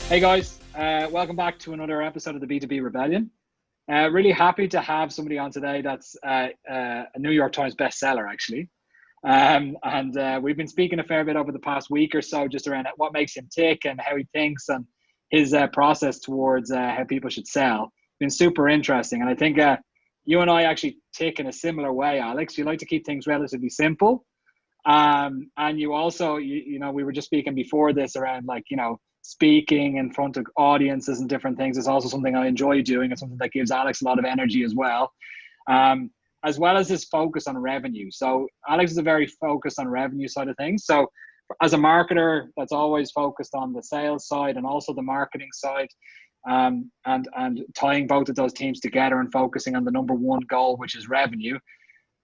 Hey guys, welcome back to another episode of the B2B Rebellion. Really happy to have somebody on today that's a New York Times bestseller, actually. And we've been speaking a fair bit over the past week or so just around what makes him tick and how he thinks and his process towards how people should sell. Been super interesting. And I think you and I actually tick in a similar way, Alex. You like to keep things relatively simple. And you also, you know, we were just speaking before this around speaking in front of audiences and different things is also something I enjoy doing. It's something that gives Alex a lot of energy as well as his focus on revenue. So Alex is a very focused on revenue side of things. So as a marketer, that's always focused on the sales side and also the marketing side, and tying both of those teams together and focusing on the number one goal, which is revenue.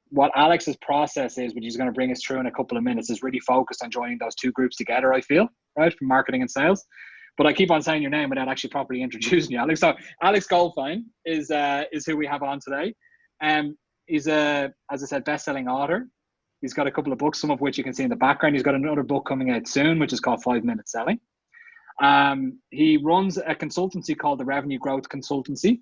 What Alex's process is, which he's going to bring us through in a couple of minutes, is really focused on joining those two groups together, I feel, right, from marketing and sales. But I keep on saying your name without actually properly introducing you, Alex. So Alex Goldfayn is who we have on today. He's as I said, best-selling author. He's got a couple of books, some of which you can see in the background. He's got another book coming out soon, which is called 5 Minute Selling. He runs a consultancy called the Revenue Growth Consultancy.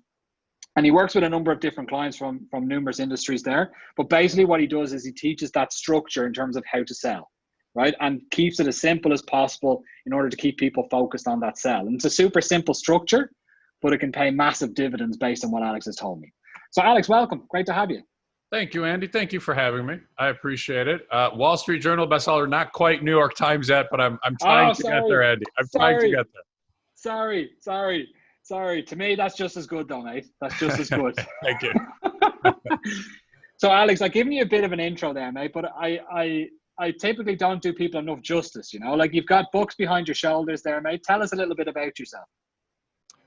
And he works with a number of different clients from numerous industries there. But basically what he does is he teaches that structure in terms of how to sell, right? And keeps it as simple as possible in order to keep people focused on that sell. And it's a super simple structure, but it can pay massive dividends based on what Alex has told me. So Alex, welcome. Great to have you. Thank you, Andy. Thank you for having me. I appreciate it. Wall Street Journal bestseller, not quite New York Times yet, but I'm trying to get there, Andy. I'm trying to get there. Sorry. To me, that's just as good though, mate. That's just as good. Thank you. So Alex, I've given you a bit of an intro there, mate, but I typically don't do people enough justice, you know? Like you've got books behind your shoulders there, mate. Tell us a little bit about yourself.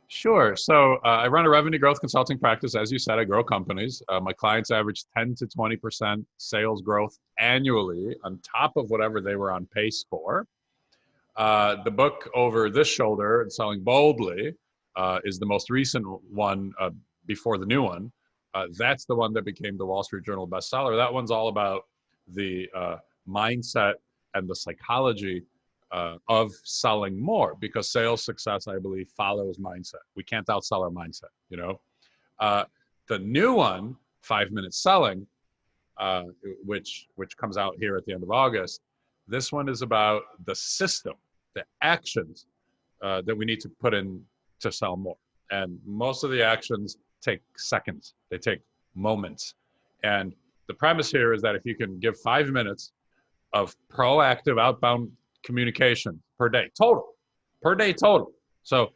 Sure. So I run a revenue growth consulting practice. As you said, I grow companies. My clients average 10 to 20% sales growth annually on top of whatever they were on pace for. The book over this shoulder, Selling Boldly, is the most recent one before the new one. That's the one that became the Wall Street Journal bestseller. That one's all about the mindset and the psychology of selling more, because sales success, I believe, follows mindset. We can't outsell our mindset, you know. The new one, 5 Minute Selling, which comes out here at the end of August, this one is about the system, the actions that we need to put in to sell more. And most of the actions take seconds. They take moments. And the premise here is that if you can give 5 minutes of proactive outbound communication per day total. So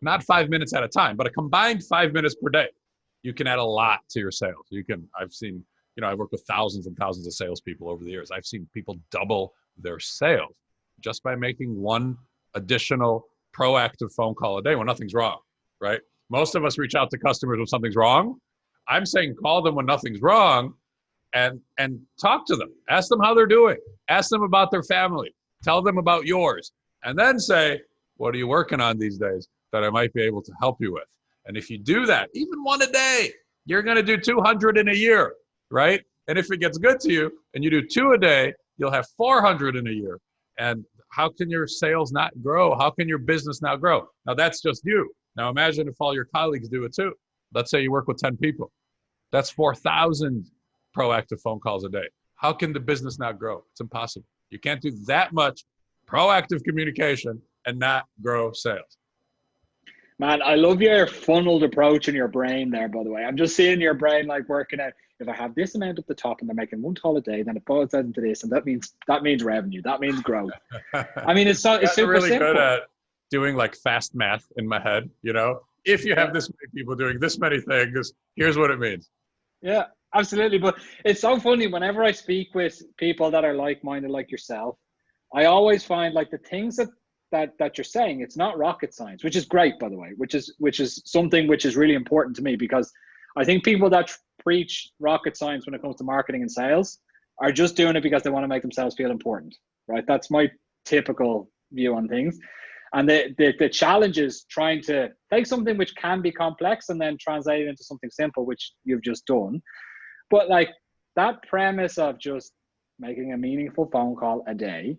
not 5 minutes at a time, but a combined 5 minutes per day, you can add a lot to your sales. I've seen, I've worked with thousands and thousands of salespeople over the years. I've seen people double their sales just by making one additional proactive phone call a day when nothing's wrong, right? Most of us reach out to customers when something's wrong. I'm saying call them when nothing's wrong and talk to them. Ask them how they're doing. Ask them about their family. Tell them about yours. And then say, what are you working on these days that I might be able to help you with? And if you do that, even one a day, you're going to do 200 in a year, right? And if it gets good to you and you do 2 a day, you'll have 400 in a year. And how can your sales not grow? How can your business not grow? Now, that's just you. Now, imagine if all your colleagues do it too. Let's say you work with 10 people. That's 4,000 proactive phone calls a day. How can the business not grow? It's impossible. You can't do that much proactive communication and not grow sales. Man, I love your funneled approach in your brain there, by the way. I'm just seeing your brain like working out, if I have this amount at the top and they're making 1 call a day, then it boils out into this, and that means revenue. That means growth. I mean, it's super really simple. Good at doing like fast math in my head, If you have this many people doing this many things, here's what it means. Yeah, absolutely. But it's so funny, whenever I speak with people that are like-minded like yourself, I always find like the things that you're saying, it's not rocket science, which is great, by the way, which is something which is really important to me, because I think people that preach rocket science when it comes to marketing and sales are just doing it because they want to make themselves feel important, right? That's my typical view on things. And the challenge is trying to take something which can be complex and then translate it into something simple, which you've just done. But like that premise of just making a meaningful phone call a day,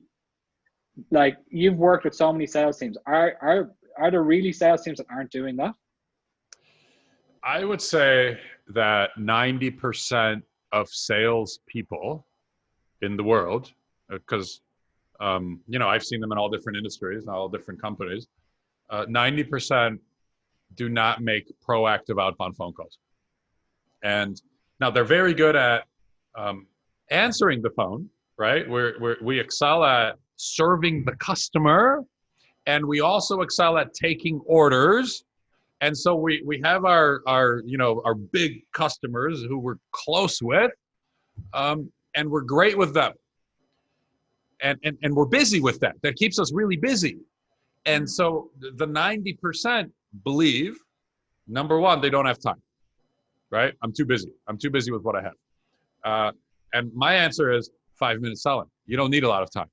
like you've worked with so many sales teams. Are there really sales teams that aren't doing that? I would say that 90% of sales people in the world, because I've seen them in all different industries, all different companies, 90% do not make proactive outbound phone calls. And now they're very good at answering the phone, right? We excel at serving the customer, and we also excel at taking orders. And so we have our big customers who we're close with, and we're great with them. And we're busy with that. That keeps us really busy. And so the 90% believe, number one, they don't have time, right? I'm too busy. I'm too busy with what I have. And my answer is 5 minutes selling. You don't need a lot of time,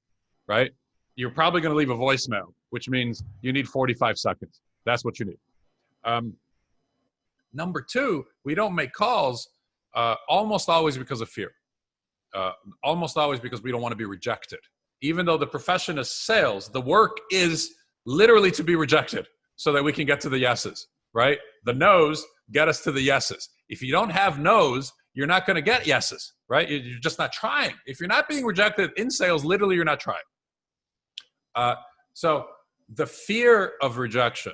right? You're probably going to leave a voicemail, which means you need 45 seconds. That's what you need. Number two, we don't make calls almost always because of fear. Almost always because we don't want to be rejected. Even though the profession is sales, the work is literally to be rejected so that we can get to the yeses, right? The no's get us to the yeses. If you don't have no's, you're not going to get yeses, right? You're just not trying. If you're not being rejected in sales, literally you're not trying. So the fear of rejection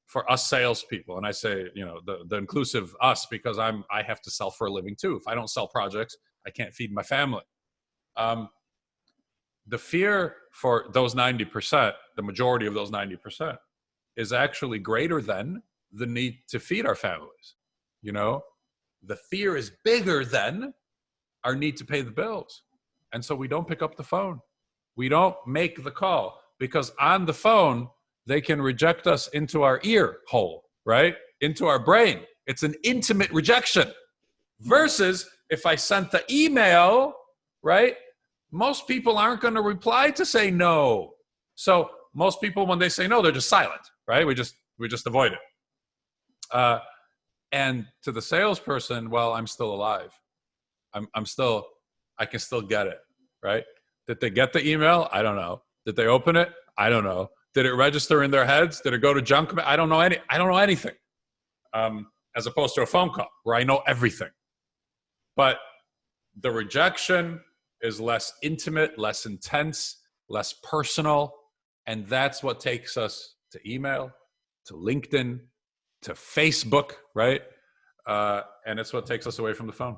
for us salespeople, and I say, the inclusive us, because I have to sell for a living too. If I don't sell projects, I can't feed my family. The fear for those 90%, the majority of those 90%, is actually greater than the need to feed our families. The fear is bigger than our need to pay the bills. And so we don't pick up the phone. We don't make the call, because on the phone, they can reject us into our ear hole, right? Into our brain. It's an intimate rejection. Versus if I sent the email, right? Most people aren't going to reply to say no. So most people, when they say no, they're just silent, right? We just avoid it. And to the salesperson, well, I'm still alive. I can still get it, right? Did they get the email? I don't know. Did they open it? I don't know. Did it register in their heads? Did it go to junk? I don't know anything. As opposed to a phone call where I know everything. But the rejection is less intimate, less intense, less personal. And that's what takes us to email, to LinkedIn, to Facebook, right? And it's what takes us away from the phone.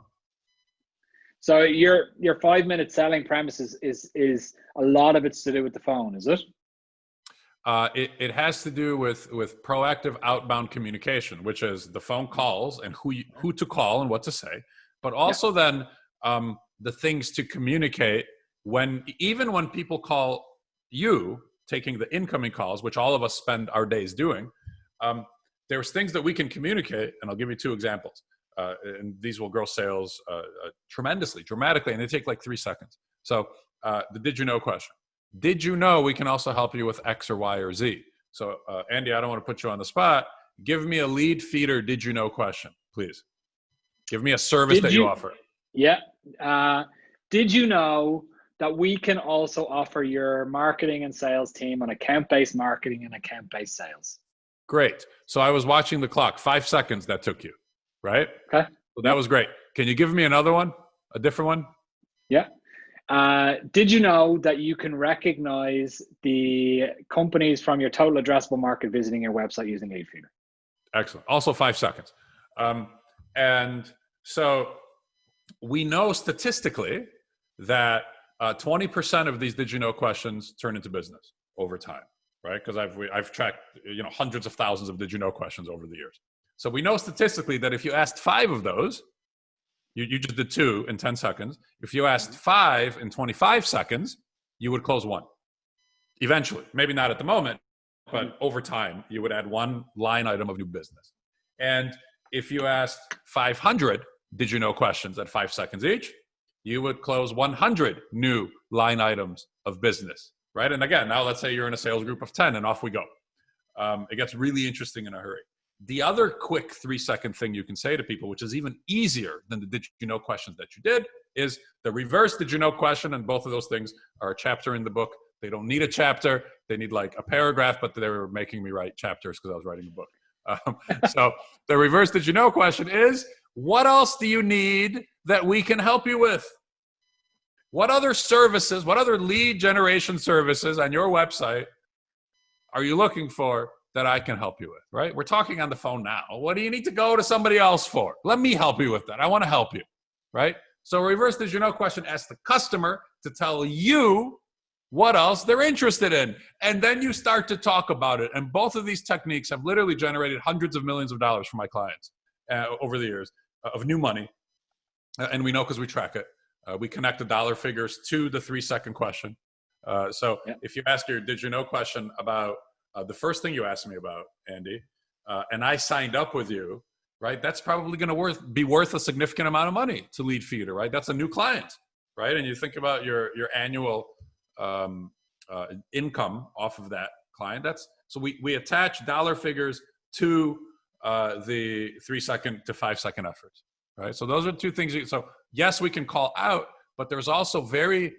So your 5 minute selling premise is a lot of it's to do with the phone, is it? It has to do with proactive outbound communication, which is the phone calls and who to call and what to say, but also then the things to communicate even when people call you, taking the incoming calls, which all of us spend our days doing. There's things that we can communicate, and I'll give you two examples. And these will grow sales tremendously, dramatically, and they take like 3 seconds. So the did you know question. Did you know we can also help you with X or Y or Z? So Andy, I don't want to put you on the spot. Give me a Leadfeeder did you know question, please. Give me a service that you offer. Yeah. Did you know that we can also offer your marketing and sales team on account-based marketing and account-based sales? Great. So I was watching the clock. 5 seconds that took you, right? Okay. So that was great. Can you give me another one? A different one? Yeah. Did you know that you can recognize the companies from your total addressable market visiting your website using Leadfeeder? Excellent. Also 5 seconds. And so we know statistically that 20% of these did you know questions turn into business over time, right? Because I've tracked hundreds of thousands of did you know questions over the years. So we know statistically that if you asked 5 of those, you just did 2 in 10 seconds. If you asked 5 in 25 seconds, you would close 1. Eventually, maybe not at the moment, but over time, you would add 1 line item of new business. And if you asked 500 did you know questions at 5 seconds each, you would close 100 new line items of business, right? And again, now let's say you're in a sales group of 10 and off we go. It gets really interesting in a hurry. The other quick 3-second thing you can say to people, which is even easier than the did you know questions that you did, is the reverse did you know question. And both of those things are a chapter in the book. They don't need a chapter. They need like a paragraph, but they were making me write chapters because I was writing a book. So the reverse did you know question is, what else do you need that we can help you with? What other services, what other lead generation services on your website are you looking for that I can help you with, right? We're talking on the phone now. What do you need to go to somebody else for? Let me help you with that. I want to help you, right? So reverse did you know question asks the customer to tell you what else they're interested in. And then you start to talk about it. And both of these techniques have literally generated hundreds of millions of dollars for my clients over the years of new money. And we know because we track it. We connect the dollar figures to the 3-second question. So if you ask your did you know question about the first thing you asked me about, Andy, and I signed up with you, right? That's probably going to be worth a significant amount of money to Leadfeeder, right? That's a new client, right? And you think about your annual income off of that client. So we attach dollar figures to the 3-second to 5-second efforts, right? So those are two things. So yes, we can call out, but there's also very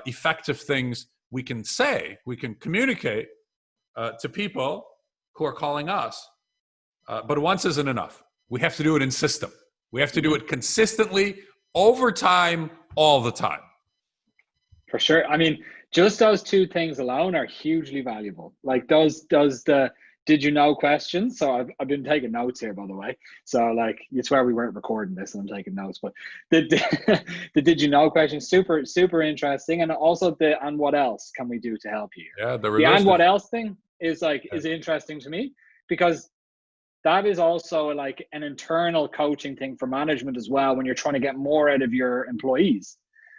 effective things we can say, we can communicate to people who are calling us. But once isn't enough. We have to do it in system. We have to do it consistently, over time, all the time. For sure. I mean, just those two things alone are hugely valuable. Like does the did you know questions. So I've been taking notes here, by the way. So like, you swear we weren't recording this and I'm taking notes, but the did you know question, super, super interesting. And also the, and what else can we do to help you? Yeah. The and what else thing is like, is interesting to me because that is also like an internal coaching thing for management as well. When you're trying to get more out of your employees.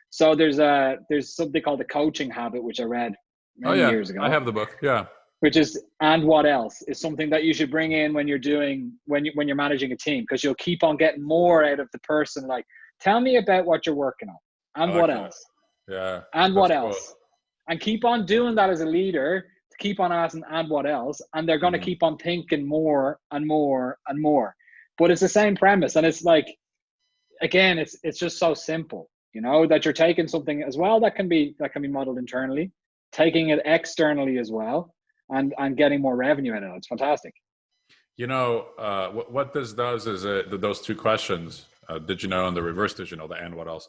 So there's something called the coaching habit, which I read many years ago. I have the book. Yeah. Which is, and what else is something that you should bring in when you're doing, when you're managing a team, because you'll keep on getting more out of the person. Like, tell me about what you're working on and what else. Yeah. And what else. And keep on doing that as a leader, to keep on asking and what else. And they're going to keep on thinking more and more and more. But it's the same premise. And it's like, again, it's just so simple, you know, that you're taking something as well that can be modeled internally, taking it externally as well. And getting more revenue out of it. It's fantastic. You know, what this does is those two questions, did you know, and the reverse did you know, the and what else,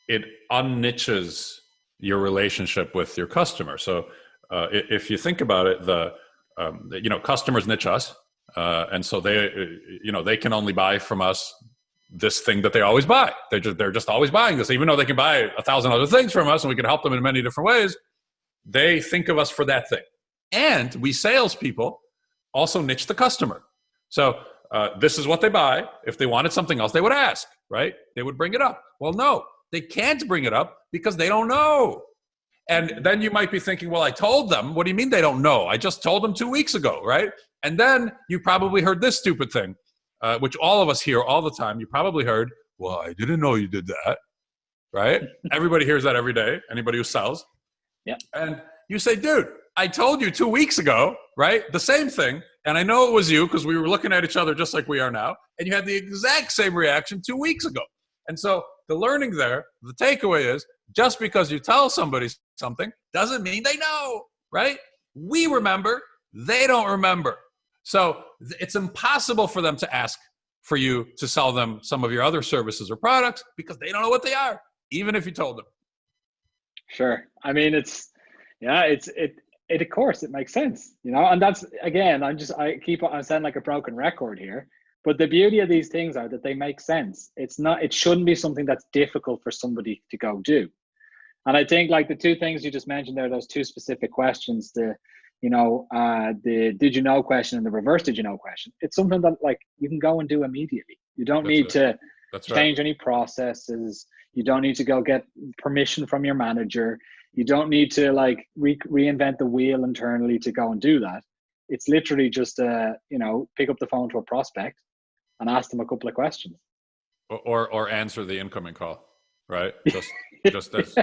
it unniches your relationship with your customer. So if you think about it, customers niche us. And so they can only buy from us this thing that they always buy. They're just always buying this, even though they can buy 1,000 other things from us and we can help them in many different ways. They think of us for that thing. And we salespeople also niche the customer. So this is what they buy. If they wanted something else, they would ask, right? They would bring it up. Well, no, they can't bring it up because they don't know. And then you might be thinking, well, I told them. What do you mean they don't know? I just told them 2 weeks ago, right? And then you probably heard this stupid thing, which all of us hear all the time. You probably heard, well, I didn't know you did that, right? Everybody hears that every day, anybody who sells. Yeah. And you say, dude, I told you 2 weeks ago, right? The same thing. And I know it was you because we were looking at each other just like we are now. And you had the exact same reaction 2 weeks ago. And so the learning there, the takeaway is just because you tell somebody something doesn't mean they know, right? We remember, they don't remember. So it's impossible for them to ask for you to sell them some of your other services or products because they don't know what they are, even if you told them. Sure. I mean, of course it makes sense, you know, and that's, again, I'm sounding like a broken record here, but the beauty of these things are that they make sense. It shouldn't be something that's difficult for somebody to go do. And I think like the two things you just mentioned there, those two specific questions, the did you know question and the reverse did you know question, it's something that like you can go and do immediately. You don't need to change any processes. You don't need to go get permission from your manager. You don't need to like reinvent the wheel internally to go and do that. It's literally just pick up the phone to a prospect and ask them a couple of questions. Or answer the incoming call, right? Just as,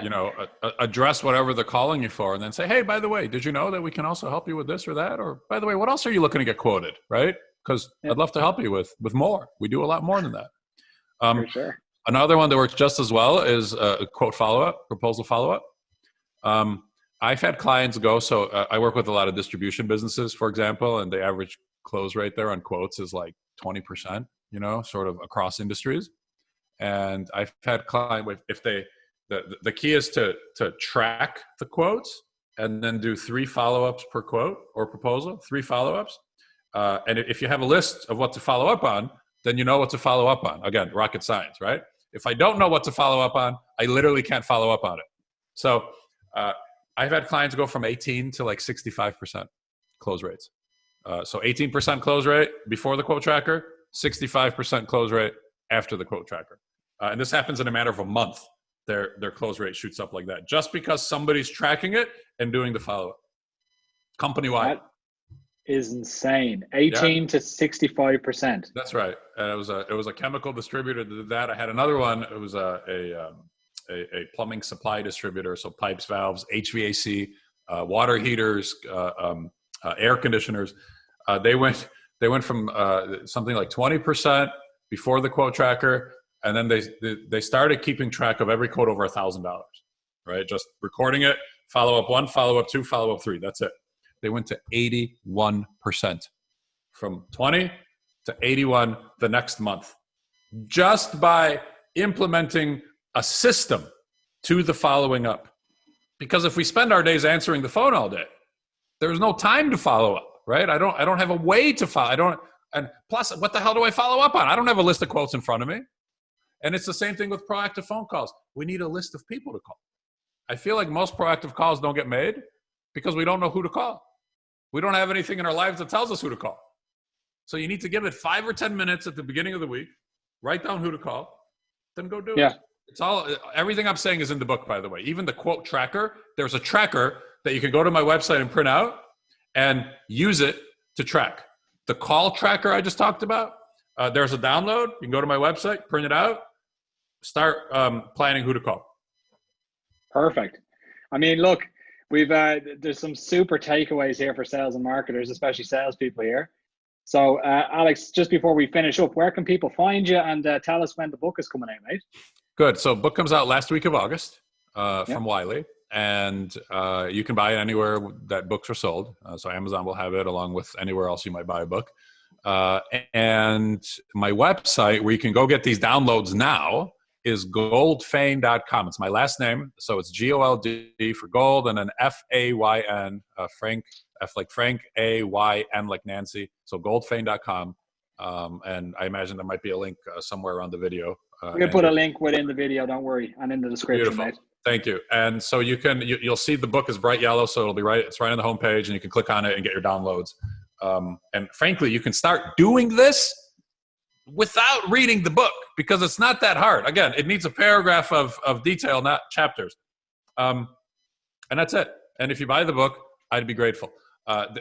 address whatever they're calling you for and then say, hey, by the way, did you know that we can also help you with this or that? Or by the way, what else are you looking to get quoted, right? Because I'd love to help you with more. We do a lot more than that. For sure. Another one that works just as well is a quote follow-up, proposal follow-up. I've had clients go, so I work with a lot of distribution businesses, for example, and the average close rate there on quotes is like 20%, sort of across industries. And I've had clients, if the key is to track the quotes and then do 3 follow-ups per quote or proposal, 3 follow-ups. And if you have a list of what to follow up on, then you know what to follow up on. Again, rocket science, right? If I don't know what to follow up on, I literally can't follow up on it. So I've had clients go from 18 to like 65% close rates. So 18% close rate before the quote tracker, 65% close rate after the quote tracker. And this happens in a matter of a month. Their close rate shoots up like that just because somebody's tracking it and doing the follow-up. Company-wide. That is insane. 18 to 65%. That's right. It was a chemical distributor that did that. I had another one. It was a plumbing supply distributor, so pipes, valves, HVAC, water heaters, air conditioners. They went from something like 20% before the quote tracker, and then they started keeping track of every quote over $1,000, right? Just recording it, follow up 1, follow up 2, follow up 3. That's it. They went to 81%, from 20 to 81 the next month, just by implementing a system to the following up. Because if we spend our days answering the phone all day, there's no time to follow up, right? I don't have a way to follow. And plus, what the hell do I follow up on? I don't have a list of quotes in front of me. And it's the same thing with proactive phone calls. We need a list of people to call. I feel like most proactive calls don't get made because we don't know who to call. We don't have anything in our lives that tells us who to call. So you need to give it 5 or 10 minutes at the beginning of the week, write down who to call, then go do it. It's everything I'm saying is in the book, by the way. Even the quote tracker, there's a tracker that you can go to my website and print out and use it to track. The call tracker I just talked about, there's a download. You can go to my website, print it out, start planning who to call. Perfect. I mean, look, there's some super takeaways here for sales and marketers, especially salespeople here. So, Alex, just before we finish up, where can people find you, and tell us when the book is coming out, mate? Good. So, book comes out last week of August from Wiley, and you can buy it anywhere that books are sold. So, Amazon will have it along with anywhere else you might buy a book. And my website, where you can go get these downloads now, is goldfayn.com. It's my last name. So it's GOLD for gold, and then FAYN, Frank, F like Frank, AYN like Nancy. So goldfayn.com. And I imagine there might be a link somewhere around the video. We're going to put a link within the video, don't worry, and in the description. Beautiful. Mate. Thank you. And so you'll see the book is bright yellow, so it's right on the homepage, and you can click on it and get your downloads. And frankly, you can start doing this without reading the book, because it's not that hard. Again, it needs a paragraph of detail, not chapters. And that's it. And if you buy the book, I'd be grateful.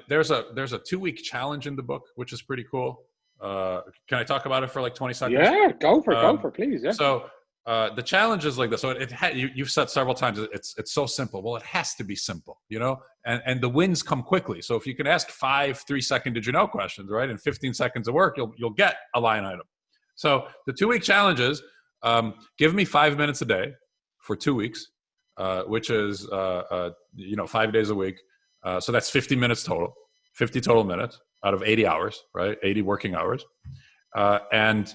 There's a 2-week challenge in the book, which is pretty cool. Can I talk about it for like 20 seconds? Yeah, go for it, please. Yeah. So the challenge is like this. So you've said several times, it's so simple. Well, it has to be simple, and the wins come quickly. So if you can ask 5 3-second did you know questions, right, in 15 seconds of work, you'll get a line item. So the 2-week challenge is give me 5 minutes a day for 2 weeks, which is 5 days a week. So that's 50 minutes total, 50 total minutes out of 80 hours, right? 80 working hours. And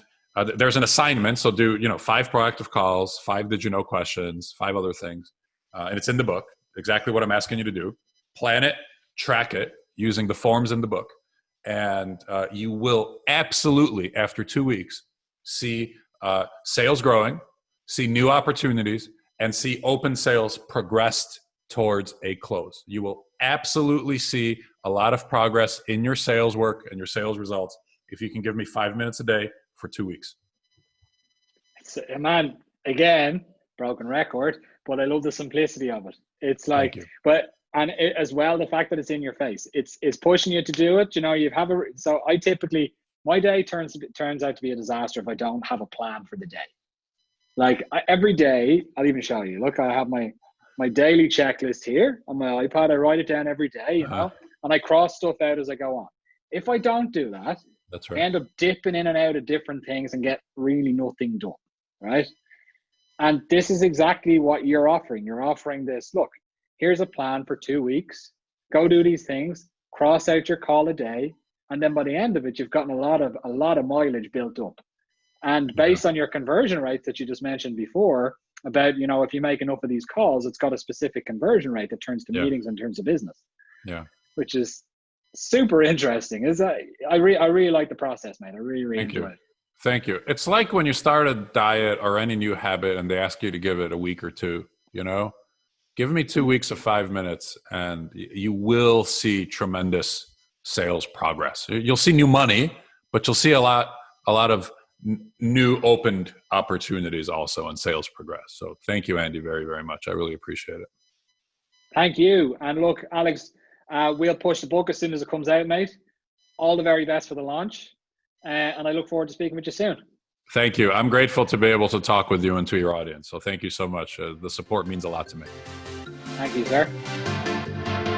there's an assignment. So do, 5 proactive calls, 5 did you know questions, 5 other things. And it's in the book, exactly what I'm asking you to do. Plan it, track it using the forms in the book. And you will absolutely, after 2 weeks, see sales growing, see new opportunities, and see open sales progressed towards a close. You will absolutely see a lot of progress in your sales work and your sales results if you can give me 5 minutes a day for 2 weeks. Man, again, broken record, but I love the simplicity of it. It's like, as well, the fact that it's in your face, it's pushing you to do it. So I typically, my day turns out to be a disaster if I don't have a plan for the day. Like every day, I'll even show you. Look, I have my daily checklist here on my iPad. I write it down every day, and I cross stuff out as I go on. If I don't do that, that's right, I end up dipping in and out of different things and get really nothing done, right? And this is exactly what you're offering. You're offering this. Look, here's a plan for 2 weeks, go do these things, cross out your call a day, and then by the end of it, you've gotten a lot of mileage built up. And based on your conversion rates that you just mentioned before, about, you know, if you make enough of these calls, it's got a specific conversion rate that turns to meetings in terms of business. Yeah. Which is super interesting. I really like the process, mate. I really enjoy it. Thank you. It's like when you start a diet or any new habit and they ask you to give it a week or two, you know, give me 2 weeks of 5 minutes and you will see tremendous sales progress. You'll see new money, but you'll see a lot of new opened opportunities also in sales progress. So thank you, Andy, very, very much. I really appreciate it. Thank you. And look, Alex, we'll push the book as soon as it comes out, mate. All the very best for the launch. And I look forward to speaking with you soon. Thank you. I'm grateful to be able to talk with you and to your audience. So thank you so much. The support means a lot to me. Thank you, sir.